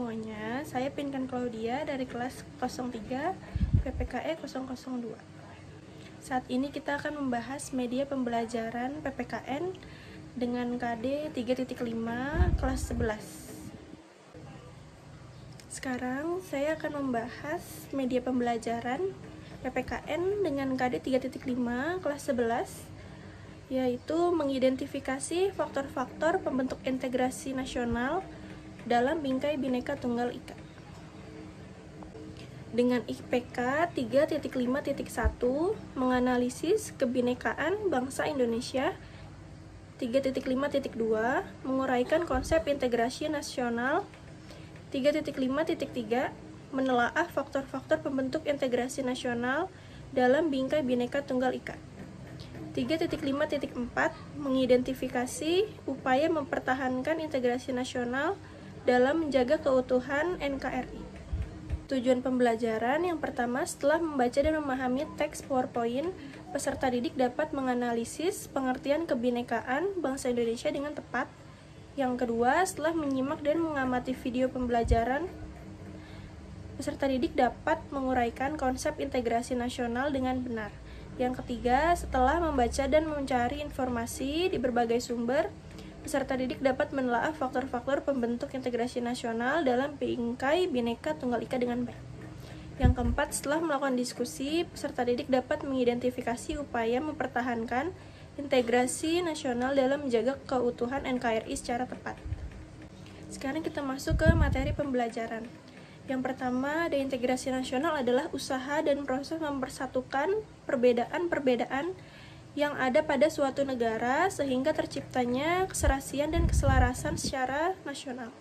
semuanya, saya Pinkan Claudia dari kelas 03 PPKE 002. Saat ini kita akan membahas media pembelajaran PPKN dengan KD 3.5 kelas 11. Sekarang saya akan membahas media pembelajaran PPKN dengan KD 3.5 kelas 11, yaitu mengidentifikasi faktor-faktor pembentuk integrasi nasional dalam bingkai Bhinneka Tunggal Ika. Dengan IPK 3.5.1, menganalisis kebinekaan bangsa Indonesia. 3.5.2, menguraikan konsep integrasi nasional. 3.5.3, menelaah faktor-faktor pembentuk integrasi nasional dalam bingkai Bhinneka Tunggal Ika. 3.5.4, mengidentifikasi upaya mempertahankan integrasi nasional dalam menjaga keutuhan NKRI. Tujuan pembelajaran yang pertama, setelah membaca dan memahami teks PowerPoint, peserta didik dapat menganalisis pengertian kebinekaan bangsa Indonesia dengan tepat. Yang kedua, setelah menyimak dan mengamati video pembelajaran, peserta didik dapat menguraikan konsep integrasi nasional dengan benar. Yang ketiga, setelah membaca dan mencari informasi di berbagai sumber, peserta didik dapat menelaah faktor-faktor pembentuk integrasi nasional dalam bingkai Bhinneka Tunggal Ika dengan baik. Yang keempat, setelah melakukan diskusi, peserta didik dapat mengidentifikasi upaya mempertahankan integrasi nasional dalam menjaga keutuhan NKRI secara tepat. Sekarang kita masuk ke materi pembelajaran. Yang pertama, integrasi nasional adalah usaha dan proses mempersatukan perbedaan-perbedaan yang ada pada suatu negara sehingga terciptanya keserasian dan keselarasan secara nasional.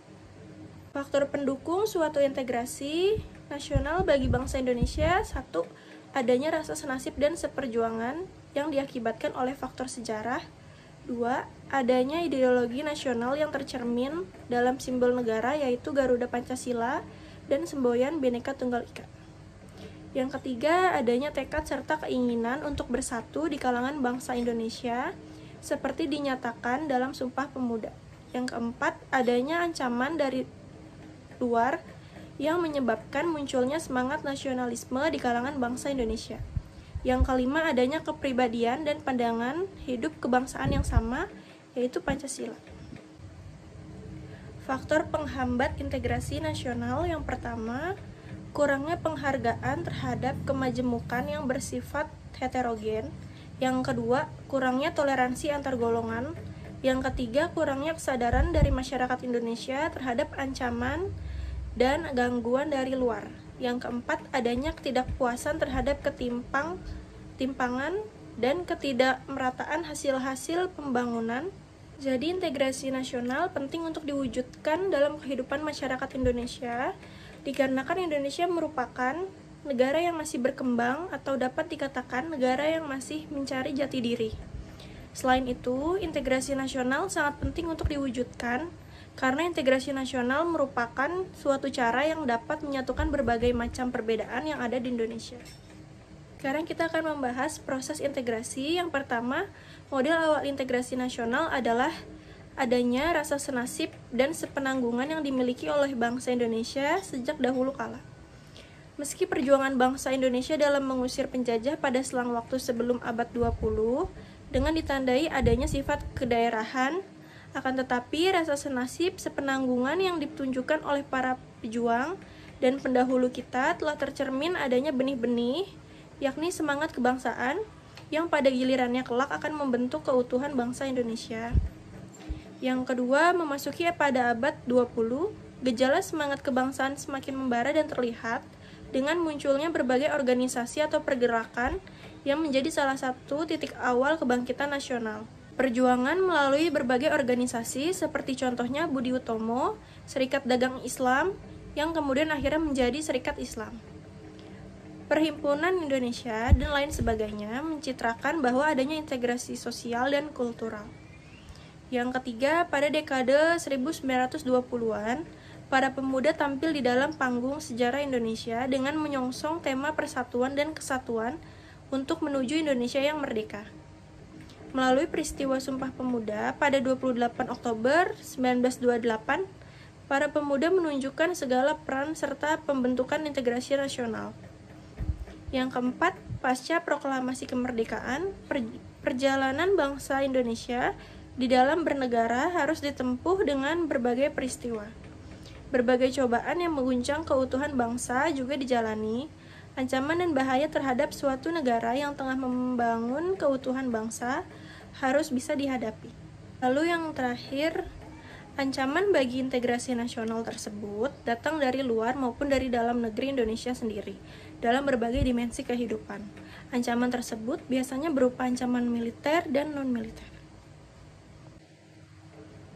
Faktor pendukung suatu integrasi nasional bagi bangsa Indonesia: 1. Adanya rasa senasib dan seperjuangan yang diakibatkan oleh faktor sejarah. 2. Adanya ideologi nasional yang tercermin dalam simbol negara, yaitu Garuda Pancasila dan semboyan Bhinneka Tunggal Ika. Yang ketiga, adanya tekad serta keinginan untuk bersatu di kalangan bangsa Indonesia seperti dinyatakan dalam Sumpah Pemuda. Yang keempat, adanya ancaman dari luar yang menyebabkan munculnya semangat nasionalisme di kalangan bangsa Indonesia. Yang kelima, adanya kepribadian dan pandangan hidup kebangsaan yang sama, yaitu Pancasila. Faktor penghambat integrasi nasional yang pertama, kurangnya penghargaan terhadap kemajemukan yang bersifat heterogen. Yang kedua, kurangnya toleransi antar golongan. Yang ketiga, kurangnya kesadaran dari masyarakat Indonesia terhadap ancaman dan gangguan dari luar. Yang keempat, adanya ketidakpuasan terhadap ketimpangan dan ketidakmerataan hasil-hasil pembangunan. Jadi integrasi nasional penting untuk diwujudkan dalam kehidupan masyarakat Indonesia, dikarenakan Indonesia merupakan negara yang masih berkembang atau dapat dikatakan negara yang masih mencari jati diri. Selain itu, integrasi nasional sangat penting untuk diwujudkan karena integrasi nasional merupakan suatu cara yang dapat menyatukan berbagai macam perbedaan yang ada di Indonesia. Sekarang kita akan membahas proses integrasi. Yang pertama, model awal integrasi nasional adalah adanya rasa senasib dan sepenanggungan yang dimiliki oleh bangsa Indonesia sejak dahulu kala. Meski perjuangan bangsa Indonesia dalam mengusir penjajah pada selang waktu sebelum abad 20 dengan ditandai adanya sifat kedaerahan, akan tetapi rasa senasib sepenanggungan yang ditunjukkan oleh para pejuang dan pendahulu kita telah tercermin adanya benih-benih, yakni semangat kebangsaan yang pada gilirannya kelak akan membentuk keutuhan bangsa Indonesia. Yang kedua, memasuki pada abad 20, gejala semangat kebangsaan semakin membara dan terlihat dengan munculnya berbagai organisasi atau pergerakan yang menjadi salah satu titik awal kebangkitan nasional. Perjuangan melalui berbagai organisasi seperti contohnya Budi Utomo, Serikat Dagang Islam, yang kemudian akhirnya menjadi Serikat Islam, Perhimpunan Indonesia, dan lain sebagainya, mencitrakan bahwa adanya integrasi sosial dan kultural. Yang ketiga, pada dekade 1920-an, para pemuda tampil di dalam panggung sejarah Indonesia dengan menyongsong tema persatuan dan kesatuan untuk menuju Indonesia yang merdeka. Melalui peristiwa Sumpah Pemuda pada 28 Oktober 1928, Para pemuda menunjukkan segala peran serta pembentukan integrasi nasional. Yang keempat, pasca proklamasi kemerdekaan, perjalanan bangsa Indonesia di dalam bernegara harus ditempuh dengan berbagai peristiwa. Berbagai cobaan yang mengguncang keutuhan bangsa juga dijalani. Ancaman dan bahaya terhadap suatu negara yang tengah membangun keutuhan bangsa harus bisa dihadapi. Lalu yang terakhir, ancaman bagi integrasi nasional tersebut datang dari luar maupun dari dalam negeri Indonesia sendiri, dalam berbagai dimensi kehidupan. Ancaman tersebut biasanya berupa ancaman militer dan non-militer.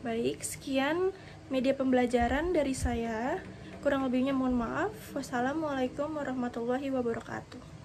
Baik, sekian media pembelajaran dari saya. Kurang lebihnya mohon maaf. Wassalamualaikum warahmatullahi wabarakatuh.